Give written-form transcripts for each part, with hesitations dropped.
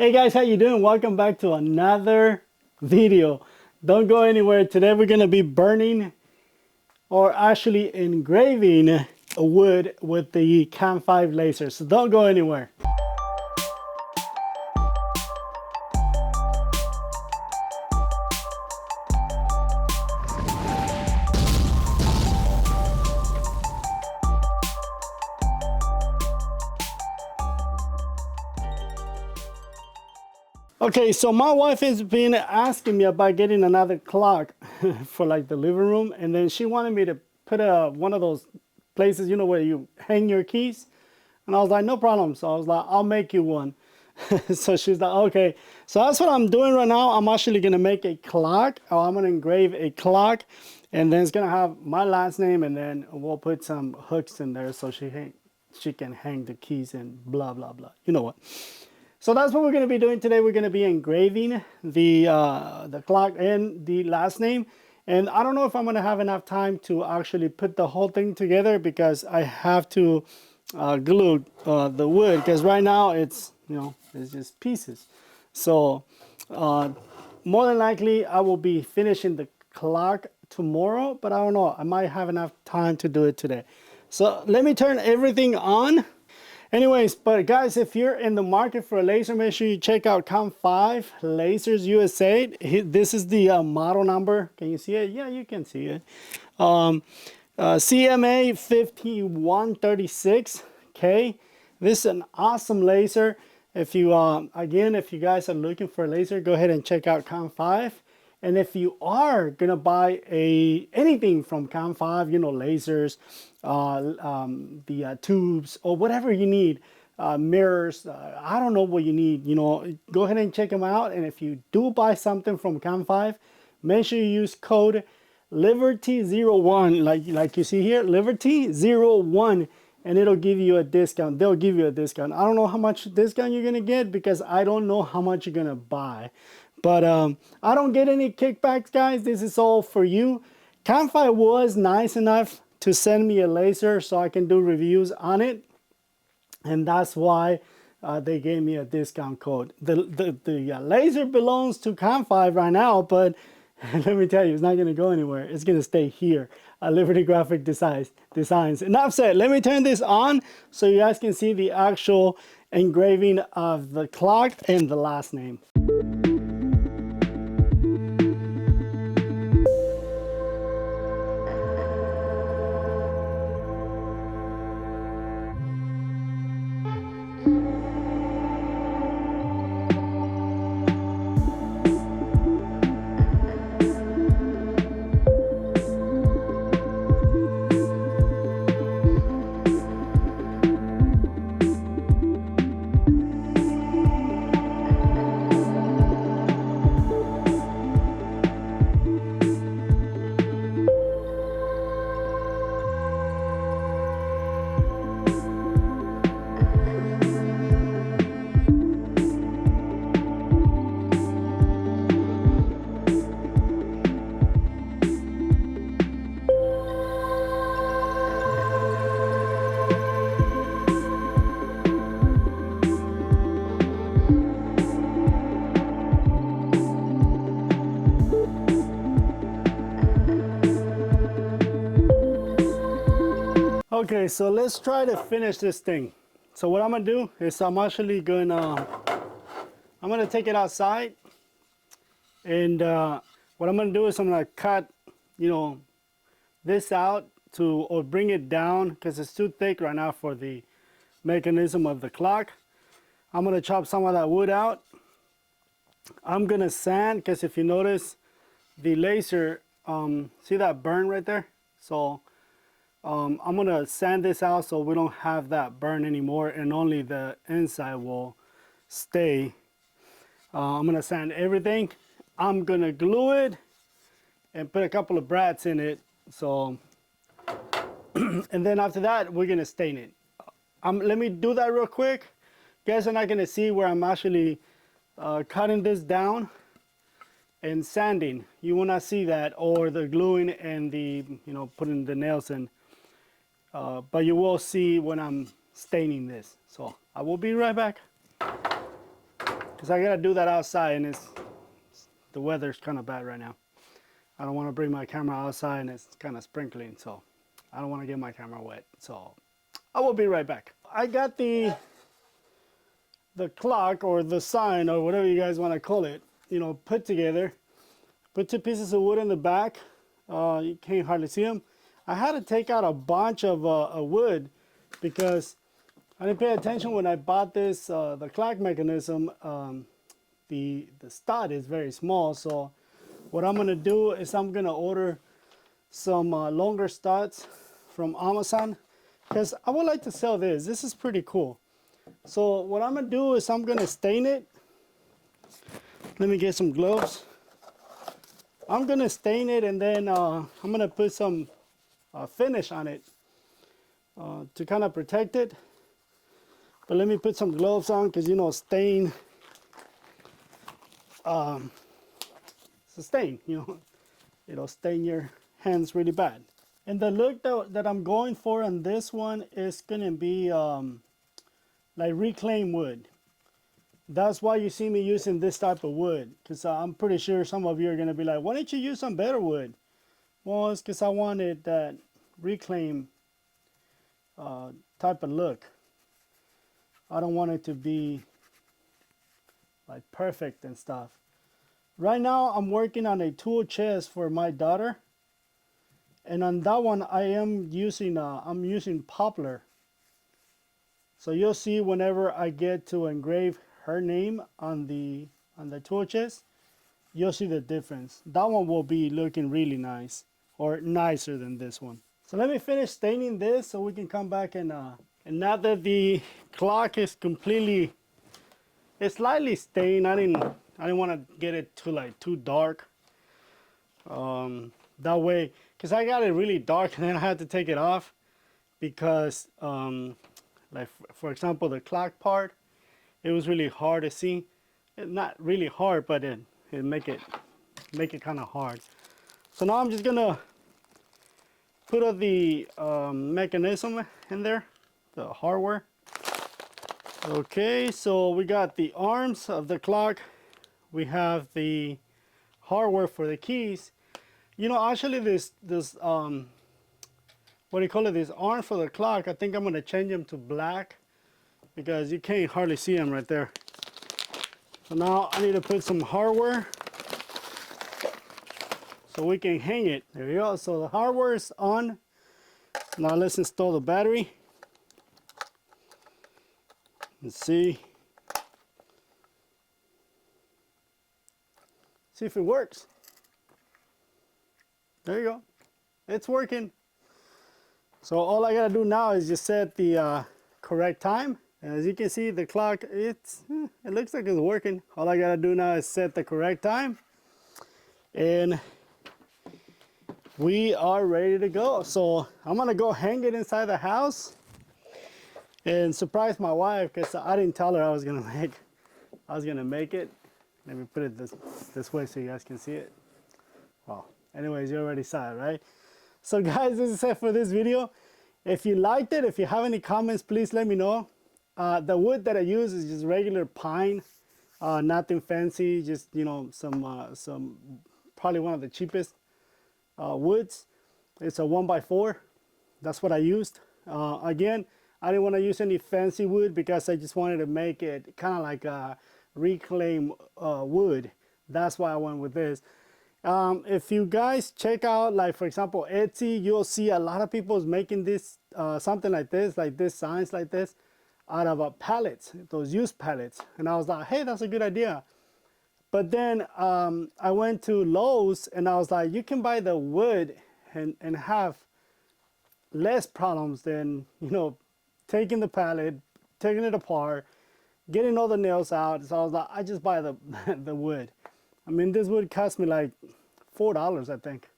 Hey guys, how you doing? Welcome back to another video. Don't go anywhere. Today we're gonna be burning or actually engraving wood with the Cam 5 laser. So don't go anywhere. Okay, so my wife has been asking me about getting another clock for like the living room, and then she wanted me to put one of those places, you know, where you hang your keys. And I was like, no problem. So I was like, I'll make you one. So she's like, okay. So that's what I'm doing right now. I'm actually gonna make a clock, or I'm gonna engrave a clock, and then it's gonna have my last name, and then we'll put some hooks in there so she can hang the keys and blah blah blah. You know what? So that's what we're going to be doing today. We're going to be engraving the clock and the last name. And I don't know if I'm going to have enough time to actually put the whole thing together because I have to glue the wood, because right now it's, you know, it's just pieces. So more than likely I will be finishing the clock tomorrow, but I don't know. I might have enough time to do it today. So let me turn everything on. Anyways, but guys, if you're in the market for a laser, make sure you check out Cam 5 Lasers USA. This is the model number. Can you see it? Yeah, you can see it. CMA 5136K. This is an awesome laser. If you again, if you guys are looking for a laser, go ahead and check out Cam 5. And if you are gonna buy anything from Cam 5, you know, lasers, the tubes, or whatever you need, mirrors, I don't know what you need, you know, go ahead and check them out. And if you do buy something from Cam 5, make sure you use code liberty01, like you see here, liberty01, and it'll give you a discount. They'll give you a discount. I don't know how much discount you're gonna get because I don't know how much you're gonna buy. But I don't get any kickbacks, guys. This is all for you. Cam 5 was nice enough to send me a laser so I can do reviews on it. And that's why they gave me a discount code. The laser belongs to Cam 5 right now, but let me tell you, it's not going to go anywhere. It's going to stay here at Liberty Graphic Designs. Enough said. Let me turn this on so you guys can see the actual engraving of the clock and the last name. Okay, so let's try to finish this thing. So what I'm gonna do is I'm gonna take it outside, and what I'm gonna do is I'm gonna cut, you know, this out or bring it down because it's too thick right now for the mechanism of the clock. I'm gonna chop some of that wood out. I'm gonna sand, because if you notice the laser, see that burn right there? So I'm gonna sand this out so we don't have that burn anymore, and only the inside will stay. I'm gonna sand everything. I'm gonna glue it and put a couple of brats in it. So, and then after that, we're gonna stain it. Let me do that real quick. You guys are not gonna see where I'm actually cutting this down and sanding. You will not see that, or the gluing and the, you know, putting the nails in. But you will see when I'm staining this. So I will be right back. because I gotta do that outside, and the weather's kind of bad right now. I don't want to bring my camera outside and it's kind of sprinkling, so I don't want to get my camera wet. So I will be right back. I got the clock or the sign or whatever you guys want to call it, you know, put together. Put 2 pieces of wood in the back. You can't hardly see them. I had to take out a bunch of wood because I didn't pay attention when I bought this, the clock mechanism. The stud is very small, so what I'm gonna do is I'm gonna order some longer studs from Amazon because I would like to sell this. This is pretty cool. So what I'm gonna do is I'm gonna stain it. Let me get some gloves. I'm gonna stain it, and then I'm gonna put some finish on it to kind of protect it. But let me put some gloves on because, you know, stain, it's a stain, you know, it'll stain your hands really bad. And the look that I'm going for on this one is gonna be like reclaimed wood. That's why you see me using this type of wood, because I'm pretty sure some of you are gonna be like, why don't you use some better wood? Well, it's because I wanted that reclaim type of look. I don't want it to be like perfect and stuff. Right now I'm working on a tool chest for my daughter, and on that one I am using I'm using poplar. So you'll see whenever I get to engrave her name on the tool chest, you'll see the difference. That one will be looking really nice, or nicer than this one. So let me finish staining this so we can come back and now that the clock is completely, it's slightly stained. I didn't want to get it too dark. That way, because I got it really dark and then I had to take it off because like for example the clock part, it was really hard to see. Not really hard, but it make it kind of hard. So now I'm just gonna put the mechanism in there, the hardware. Okay, so we got the arms of the clock. We have the hardware for the keys. You know, actually this what do you call it, this arm for the clock, I think I'm gonna change them to black because you can't hardly see them right there. So now I need to put some hardware so we can hang it. There we go. So the hardware is on. Now let's install the battery. Let's see if it works. There you go. It's working. So all I gotta do now is just set the correct time. As you can see, the clock, it looks like it's working. All I gotta do now is set the correct time, and we are ready to go. So I'm gonna go hang it inside the house and surprise my wife, because I didn't tell her I was gonna make it. Let me put it this way so you guys can see it. Well, anyways, you already saw it, right? So guys, this is it for this video. If you liked it, if you have any comments, please let me know. The wood that I use is just regular pine, nothing fancy, just, you know, some probably one of the cheapest woods. It's a 1x4. That's what I used. Again, I didn't want to use any fancy wood because I just wanted to make it kind of like a reclaim wood. That's why I went with this. If you guys check out, like for example Etsy, you'll see a lot of people is making this something like this signs like this out of pallets, those used pallets. And I was like, hey, that's a good idea. But then I went to Lowe's and I was like, you can buy the wood and have less problems than, you know, taking the pallet, taking it apart, getting all the nails out. So I was like, I just buy the the wood. I mean, this wood cost me like $4, I think,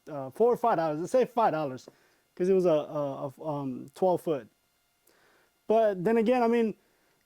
$4 or $5. Let's say $5 because it was a 12 foot. But then again, I mean,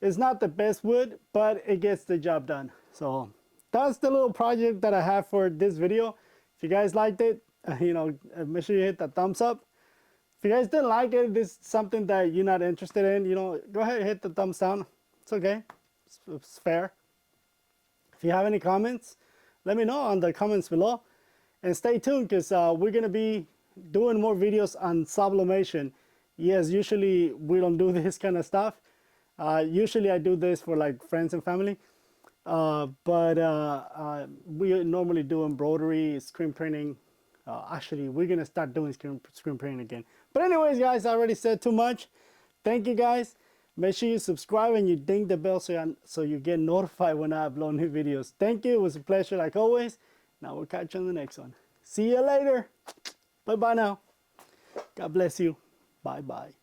it's not the best wood, but it gets the job done. So that's the little project that I have for this video. If you guys liked it, you know, make sure you hit the thumbs up. If you guys didn't like it, this is something that you're not interested in, you know, go ahead and hit the thumbs down. It's okay. It's fair. If you have any comments, let me know on the comments below. And stay tuned, because we're going to be doing more videos on sublimation. Yes, usually we don't do this kind of stuff. Usually I do this for like friends and family. But we normally do embroidery, screen printing. Actually, we're going to start doing screen printing again. But anyways, guys, I already said too much. Thank you, guys. Make sure you subscribe and you ding the bell so you get notified when I upload new videos. Thank you. It was a pleasure like always. Now we'll catch you on the next one. See you later. Bye-bye now. God bless you. Bye-bye.